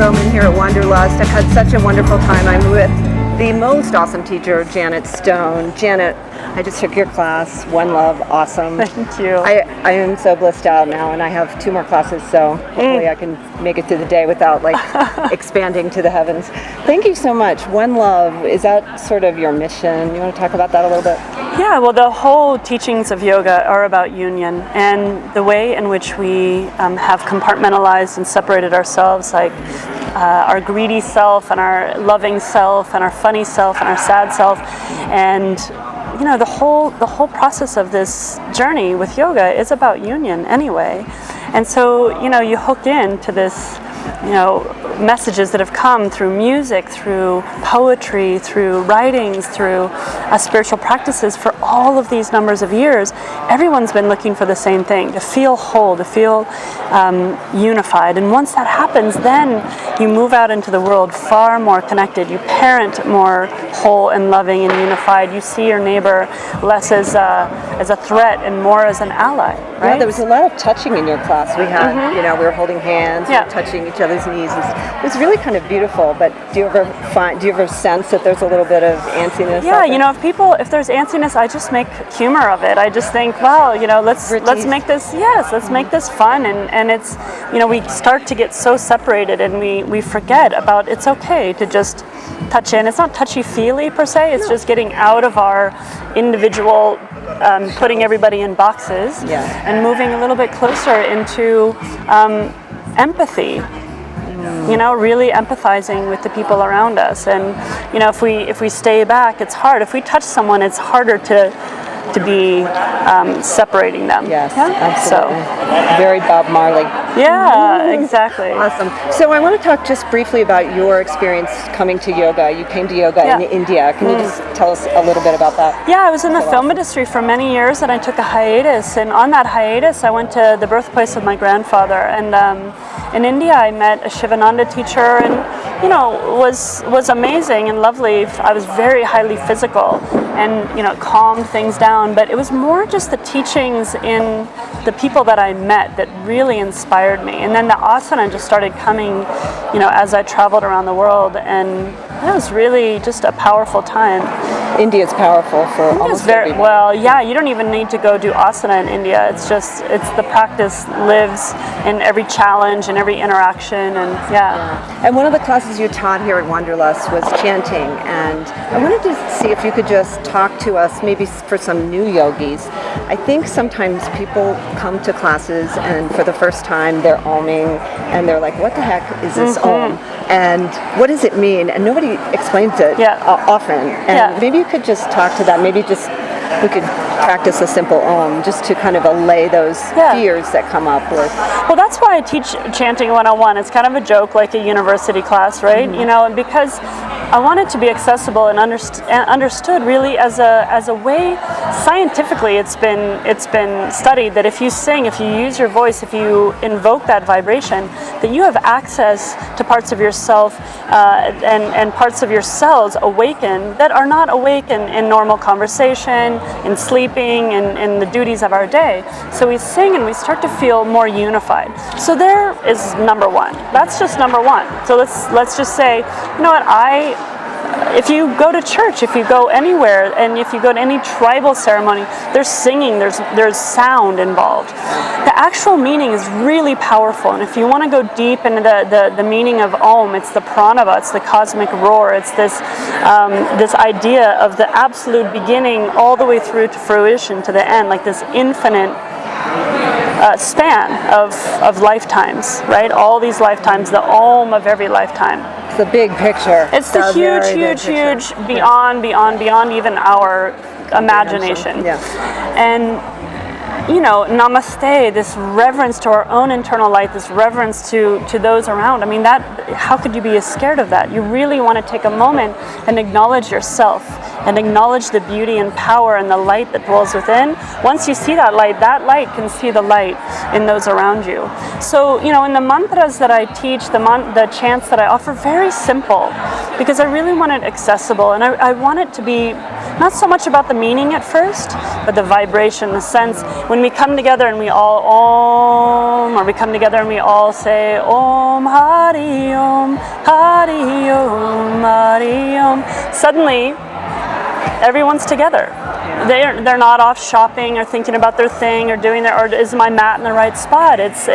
Bowman here at Wanderlust. I've had such a wonderful time. I'm with the most awesome teacher, Janet Stone. Janet, I just took your class. One Love, awesome. Thank you. I am so blissed out now, and I have 2 more classes, so hopefully I can make it through the day without expanding to the heavens. Thank you so much. One Love, is that sort of your mission? You want to talk about that a little bit? Yeah, well, the whole teachings of yoga are about union, and the way in which we have compartmentalized and separated ourselves, like our greedy self and our loving self and our funny self and our sad self, and the whole process of this journey with yoga is about union anyway. And so you hook into this messages that have come through music, through poetry, through writings, through spiritual practices for all of these numbers of years. Everyone's been looking for the same thing, to feel whole, to feel unified. And once that happens, then you move out into the world far more connected. You parent more whole and loving and unified. You see your neighbor less as a threat and more as an ally, right? Yeah, there was a lot of touching in your class. We had, we were holding hands, we were touching each other's knees. It was really kind of beautiful, but do you ever sense that there's a little bit of antsiness? Yeah, if there's antsiness, I just make humor of it. I just think, well, let's make this, let's make this fun, and it's, we start to get so separated, and we forget about it's okay to just touch in. It's not touchy-feely per se, it's just getting out of our individual putting everybody in boxes and moving a little bit closer into empathy. Really empathizing with the people around us, and if we stay back, it's hard. If we touch someone, it's harder to be separating them. Yes, absolutely. So very Bob Marley. Yeah, exactly. Awesome. So I want to talk just briefly about your experience coming to yoga. You came to yoga in India. Can you just tell us a little bit about that? Yeah, I was in the film industry for many years, and I took a hiatus. And on that hiatus, I went to the birthplace of my grandfather. And in India, I met a Shivananda teacher, and was amazing and lovely. I was very highly physical, and it calmed things down. But it was more just the teachings in the people that I met that really inspired me. And then the asana just started coming, as I traveled around the world, and it was really just a powerful time. India's powerful for almost everybody. Well, yeah, you don't even need to go do asana in India. It's the practice lives in every challenge and every interaction, and And one of the classes you taught here at Wanderlust was chanting, and I wanted to see if you could just talk to us, maybe for some new yogis. I think sometimes people come to classes and for the first time they're oming and they're like, what the heck is this om? And what does it mean? And nobody explains it often. And maybe you could just talk to that. Maybe just we could practice a simple om just to kind of allay those fears that come up with. Well, that's why I teach Chanting 101. It's kind of a joke, like a university class, right? Because I want it to be accessible and understood really as a way. Scientifically, it's been studied that if you sing, if you use your voice, if you invoke that vibration, that you have access to parts of yourself and parts of your cells awaken that are not awakened in normal conversation, in sleeping, in the duties of our day. So we sing and we start to feel more unified. So there is number one. That's just number one. So let's just say, if you go to church, if you go anywhere, and if you go to any tribal ceremony, there's singing, there's sound involved. The actual meaning is really powerful, and if you want to go deep into the meaning of Om, it's the pranava, it's the cosmic roar, it's this idea of the absolute beginning all the way through to fruition, to the end, like this infinite span of lifetimes, right? All these lifetimes, the Om of every lifetime. The big picture. It's the huge beyond even our imagination. Yeah. And namaste, this reverence to our own internal light, this reverence to those around. I mean, how could you be scared of that? You really want to take a moment and acknowledge yourself and acknowledge the beauty and power and the light that dwells within. Once you see that light can see the light in those around you. So, in the mantras that I teach, the chants that I offer, very simple, because I really want it accessible, and I want it to be not so much about the meaning at first, but the vibration, the sense. When we come together and we all Om, or we come together and we all say Om Hari Om, Hari Om, Hari Om. Suddenly, everyone's together. They're not off shopping or thinking about their thing or doing their, or is my mat in the right spot? It's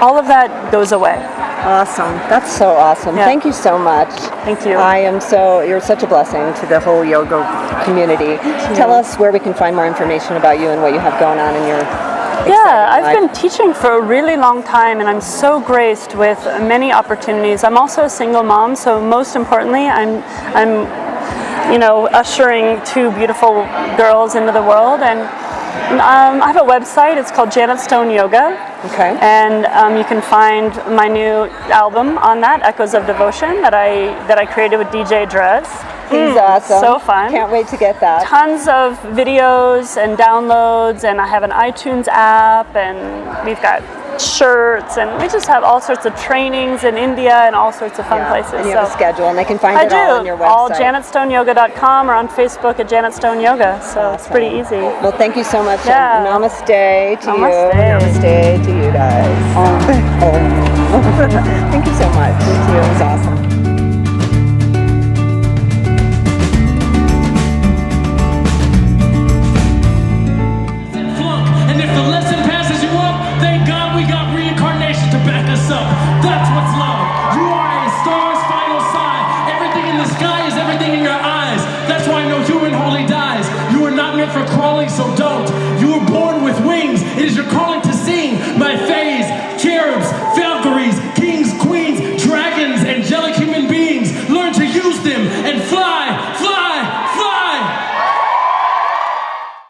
all of that goes away. Awesome. That's so awesome. Yeah. Thank you so much. Thank you. You're such a blessing to the whole yoga community. Tell us where we can find more information about you and what you have going on in your I've been teaching for a really long time, and I'm so graced with many opportunities. I'm also a single mom, so most importantly, I'm ushering two beautiful girls into the world. And I have a website. It's called Janet Stone Yoga. Okay. And you can find my new album on that, Echoes of Devotion, that I created with DJ Drez. He's awesome. So fun. Can't wait to get that. Tons of videos and downloads, and I have an iTunes app, and we've got shirts, and we just have all sorts of trainings in India and all sorts of fun places. And you have a schedule, and they can find it all on your website. All janetstoneyoga.com or on Facebook at Janet Stone Yoga, so it's pretty easy. Well, thank you so much. Yeah. And namaste to Namaste. you. Namaste to you guys. Thank you so much. Thank you. It was awesome.